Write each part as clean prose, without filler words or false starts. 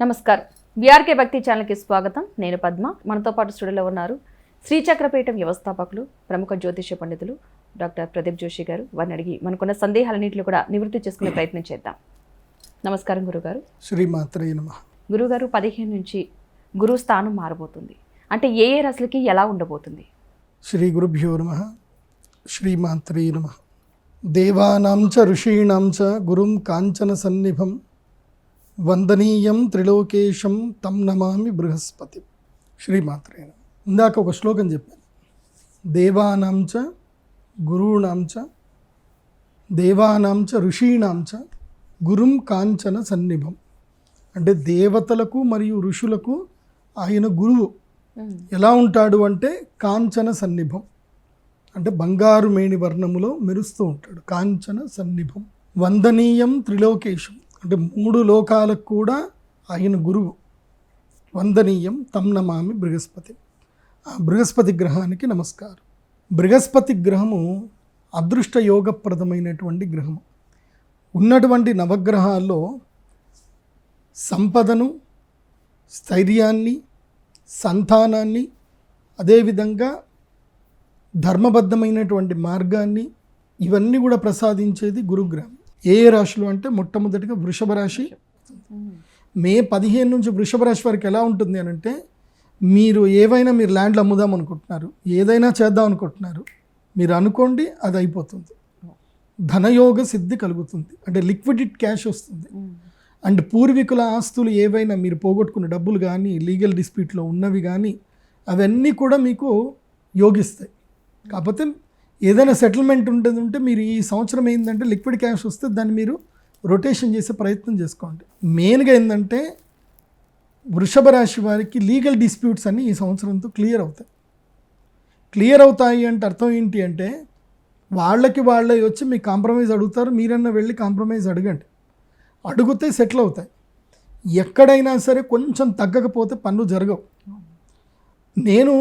నమస్కారం. బీఆర్కే భక్తి ఛానల్కి స్వాగతం. నేను పద్మ. మనతో పాటు స్టూడియోలో ఉన్నారు శ్రీచక్రపీఠం వ్యవస్థాపకులు, ప్రముఖ జ్యోతిష్య పండితులు డాక్టర్ ప్రదీప్ జోషి గారు. వారిని అడిగి మనకున్న సందేహాలన్నింటినీ కూడా నివృత్తి చేసుకునే ప్రయత్నం చేద్దాం. నమస్కారం గురుగారు. శ్రీమాత్రే నమః. గురుగారు, 15 నుంచి గురువు స్థానం మారబోతుంది. అంటే ఏ రాశులకి ఎలా ఉండబోతుంది? శ్రీ గురుభ్యో నమః. శ్రీమాత్రే నమః. దేవానాం చ ఋషీణాం చ గురుం కాంచన సన్నిభం వందనీయం త్రిలోకేశం తం నమామి బృహస్పతి. శ్రీమాత్రే నమః. ఇందాక ఒక శ్లోకం చెప్పాను. దేవానాం చ గురూణాం చ దేవానాం చ ఋషీణాం చ గురుం కాంచన సన్నిభం. అంటే దేవతలకు మరియు ఋషులకు ఆయన గురువు ఎలా ఉంటాడు అంటే కాంచన సన్నిభం, అంటే బంగారు మేని వర్ణములో మెరుస్తూ ఉంటాడు. కాంచన సన్నిభం వందనీయం త్రిలోకేశం, అంటే 3 లోకాలకు కూడా ఆయన గురువు. వందనీయం తం నమామి బృహస్పతి. ఆ బృహస్పతి గ్రహానికి నమస్కారం. బృహస్పతి గ్రహము అదృష్ట యోగప్రదమైనటువంటి గ్రహము. ఉన్నటువంటి నవగ్రహాల్లో సంపదను, స్థైర్యాన్ని, సంతానాన్ని, అదేవిధంగా ధర్మబద్ధమైనటువంటి మార్గాన్ని, ఇవన్నీ కూడా ప్రసాదించేది గురుగ్రహం. ఏ రాశులు అంటే మొట్టమొదటిగా వృషభ రాశి. మే 15 నుంచి వృషభ రాశి వారికి ఎలా ఉంటుంది అని అంటే, మీరు ల్యాండ్లు అమ్ముదాం అనుకుంటున్నారు, ఏదైనా చేద్దాం అనుకుంటున్నారు, మీరు అనుకోండి అది అయిపోతుంది. ధనయోగ సిద్ధి కలుగుతుంది, అంటే లిక్విడిటీ క్యాష్ వస్తుంది. అండ్ పూర్వీకుల ఆస్తులు ఏవైనా మీరు పోగొట్టుకున్న డబ్బులు కానీ, లీగల్ డిస్ప్యూట్లో ఉన్నవి కానీ, అవన్నీ కూడా మీకు యోగిస్తాయి. కాకపోతే ఏదైనా సెటిల్మెంట్ ఉంటే మీరు ఈ సంవత్సరం ఏంటంటే లిక్విడ్ క్యాష్ వస్తే దాన్ని మీరు రొటేషన్ చేసే ప్రయత్నం చేసుకోండి. మెయిన్గా ఏంటంటే వృషభ రాశి వారికి లీగల్ డిస్ప్యూట్స్ అన్నీ ఈ సంవత్సరంతో క్లియర్ అవుతాయి. క్లియర్ అవుతాయి అంటే అర్థం ఏంటి అంటే, వాళ్ళే వచ్చి మీకు కాంప్రమైజ్ అడుగుతారు, మీరన్నా వెళ్ళి కాంప్రమైజ్ అడగండి. అడిగితే సెటిల్ అవుతాయి. ఎక్కడైనా సరే కొంచెం తగ్గకపోతే పనులు జరగవు. నేను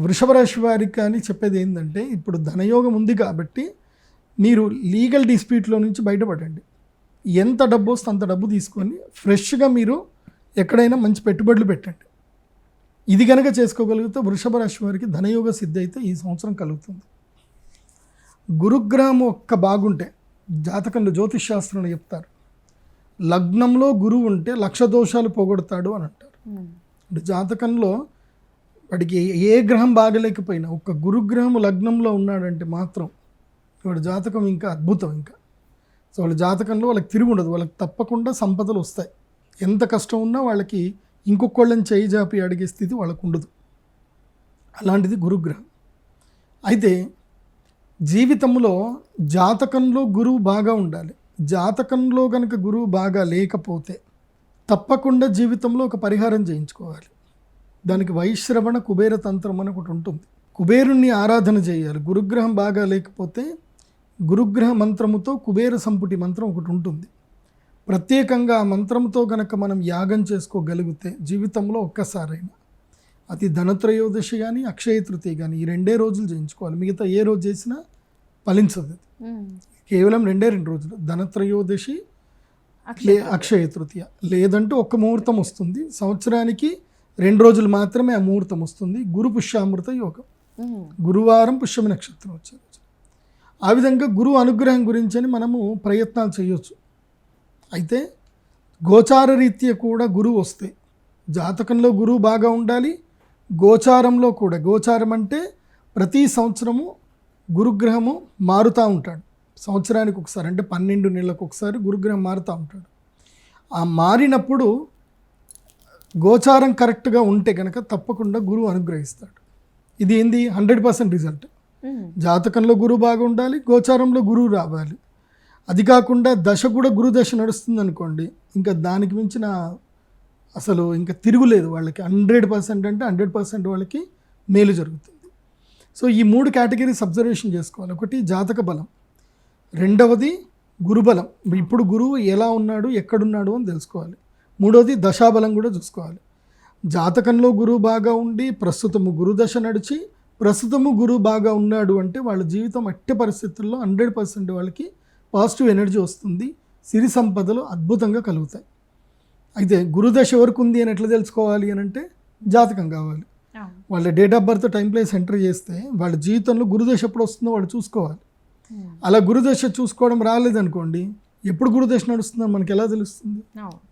వృషభ రాశి వారికి కానీ చెప్పేది ఏంటంటే, ఇప్పుడు ధనయోగం ఉంది కాబట్టి మీరు లీగల్ డిస్ప్యూట్లో నుంచి బయటపడండి. ఎంత డబ్బు వస్తే అంత డబ్బు తీసుకొని ఫ్రెష్గా మీరు ఎక్కడైనా మంచి పెట్టుబడులు పెట్టండి. ఇది కనుక చేసుకోగలిగితే వృషభ రాశి వారికి ధనయోగ సిద్ధి అయితే ఈ సంవత్సరం కలుగుతుంది. గురుగ్రహం ఒక్క బాగుంటే, జాతకంలో జ్యోతిష్ శాస్త్రంలో చెప్తారు, లగ్నంలో గురువు ఉంటే 1,00,000 దోషాలు పోగొడతాడు అని అంటారు. అంటే జాతకంలో వాడికి ఏ గ్రహం బాగలేకపోయినా ఒక గురుగ్రహం లగ్నంలో ఉన్నాడంటే మాత్రం వాడి జాతకం ఇంకా అద్భుతం. ఇంకా సో వాళ్ళ జాతకంలో వాళ్ళకి తిరిగి ఉండదు, వాళ్ళకి తప్పకుండా సంపదలు వస్తాయి. ఎంత కష్టం ఉన్నా వాళ్ళకి ఇంకొకళ్ళని చేయి జాపి అడిగే స్థితి వాళ్ళకు ఉండదు. అలాంటిది గురుగ్రహం. అయితే జీవితంలో జాతకంలో గురువు బాగా ఉండాలి. జాతకంలో కనుక గురువు బాగా లేకపోతే తప్పకుండా జీవితంలో ఒక పరిహారం చేయించుకోవాలి. దానికి వైశ్రవణ కుబేర తంత్రం అని ఒకటి ఉంటుంది. కుబేరుణ్ణి ఆరాధన చేయాలి. గురుగ్రహం బాగా లేకపోతే గురుగ్రహ మంత్రముతో కుబేర సంపుటి మంత్రం ఒకటి ఉంటుంది. ప్రత్యేకంగా ఆ మంత్రంతో కనుక మనం యాగం చేసుకోగలిగితే జీవితంలో ఒక్కసారైనా, అది ధనత్రయోదశి కానీ అక్షయ తృతీయ కానీ, ఈ 2 రోజులు చేయించుకోవాలి. మిగతా ఏ రోజు చేసినా ఫలించదు. కేవలం 2 రోజులు, ధనత్రయోదశి అక్షయ తృతీయ. లేదంటే ఒక్క ముహూర్తం వస్తుంది సంవత్సరానికి, 2 రోజులు మాత్రమే ఆ ముహూర్తం వస్తుంది. గురు పుష్యామృత యోగం, గురువారం పుష్యమి నక్షత్రం వచ్చే రోజు. ఆ విధంగా గురువు అనుగ్రహం గురించి అని మనము ప్రయత్నాలు చేయొచ్చు. అయితే గోచార రీత్యా కూడా గురువు వస్తే, జాతకంలో గురువు బాగా ఉండాలి, గోచారంలో కూడా. గోచారం అంటే ప్రతి సంవత్సరము గురుగ్రహము మారుతూ ఉంటాడు. సంవత్సరానికి ఒకసారి, అంటే 12 నెలలకు ఒకసారి గురుగ్రహం మారుతూ ఉంటాడు. ఆ మారినప్పుడు గోచారం కరెక్ట్గా ఉంటే కనుక తప్పకుండా గురువు అనుగ్రహిస్తాడు. ఇది ఏంది 100% రిజల్ట్. జాతకంలో గురువు బాగా ఉండాలి, గోచారంలో గురువు రావాలి. అది కాకుండా దశ కూడా గురు దశ నడుస్తుంది అనుకోండి, ఇంకా దానికి మించిన అసలు ఇంకా తిరుగులేదు వాళ్ళకి. 100% అంటే 100% వాళ్ళకి మేలు జరుగుతుంది. సో ఈ 3 కేటగిరీస్ అబ్జర్వేషన్ చేసుకోవాలి. ఒకటి జాతక బలం, రెండవది గురుబలం, ఇప్పుడు గురువు ఎలా ఉన్నాడు ఎక్కడున్నాడు అని తెలుసుకోవాలి. మూడవది దశాబలం కూడా చూసుకోవాలి. జాతకంలో గురువు బాగా ఉండి ప్రస్తుతము గురుదశ నడిచి ప్రస్తుతము గురువు బాగా ఉన్నాడు అంటే వాళ్ళ జీవితం అట్టి పరిస్థితుల్లో 100% వాళ్ళకి పాజిటివ్ ఎనర్జీ వస్తుంది, సిరి సంపదలు అద్భుతంగా కలుగుతాయి. అయితే గురుదశ ఎవరికి ఉంది అని ఎట్లా తెలుసుకోవాలి అని అంటే జాతకం కావాలి. వాళ్ళ date of birth time place enter చేస్తే వాళ్ళ జీవితంలో గురుదశ ఎప్పుడు వస్తుందో వాళ్ళు చూసుకోవాలి. అలా గురుదశ చూసుకోవడం రాలేదనుకోండి, ఎప్పుడు గురుదశ నడుస్తుందో మనకి ఎలా తెలుస్తుంది?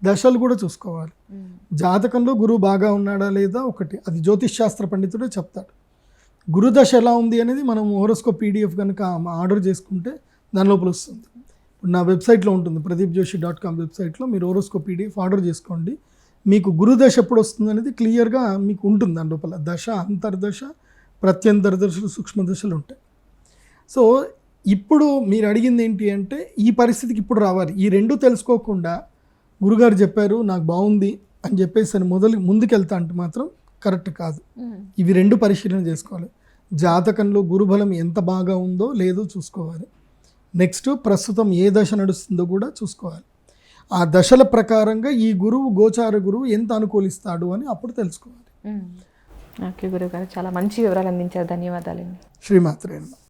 దశలు కూడా చూసుకోవాలి. జాతకంలో గురువు బాగా ఉన్నాడా లేదా ఒకటి, అది జ్యోతిష్ శాస్త్ర పండితుడే చెప్తాడు. గురుదశ ఎలా ఉంది అనేది మనం హోరోస్కోప్ PDF కనుక ఆర్డర్ చేసుకుంటే దాని లోపల వస్తుంది. ఇప్పుడు నా వెబ్సైట్లో ఉంటుంది, pradeepjoshi.com వెబ్సైట్లో మీరు హోరోస్కోప్ PDF ఆర్డర్ చేసుకోండి. మీకు గురుదశ ఎప్పుడు వస్తుంది అనేది క్లియర్గా మీకు ఉంటుంది. దాని లోపల దశ, అంతర్దశ, ప్రత్యంతర దశలు, సూక్ష్మ దశలు ఉంటాయి. సో ఇప్పుడు మీరు అడిగింది ఏంటి అంటే ఈ పరిస్థితికి ఇప్పుడు రావాలి. ఈ రెండు తెలుసుకోకుండా గురుగారు చెప్పారు నాకు బాగుంది అని చెప్పేసి అని ముందుకెళ్తా అంటే మాత్రం కరెక్ట్ కాదు. ఇవి రెండు పరిశీలన చేసుకోవాలి. జాతకంలో గురుబలం ఎంత బాగా ఉందో లేదో చూసుకోవాలి. నెక్స్ట్ ప్రస్తుతం ఏ దశ నడుస్తుందో కూడా చూసుకోవాలి. ఆ దశల ప్రకారంగా ఈ గురువు, గోచార గురువు ఎంత అనుకూలిస్తాడు అని అప్పుడు తెలుసుకోవాలి. ఓకే గురువు గారు, చాలా మంచి వివరాలు అందించారు. ధన్యవాదాలండి. శ్రీమాత్రే నమః.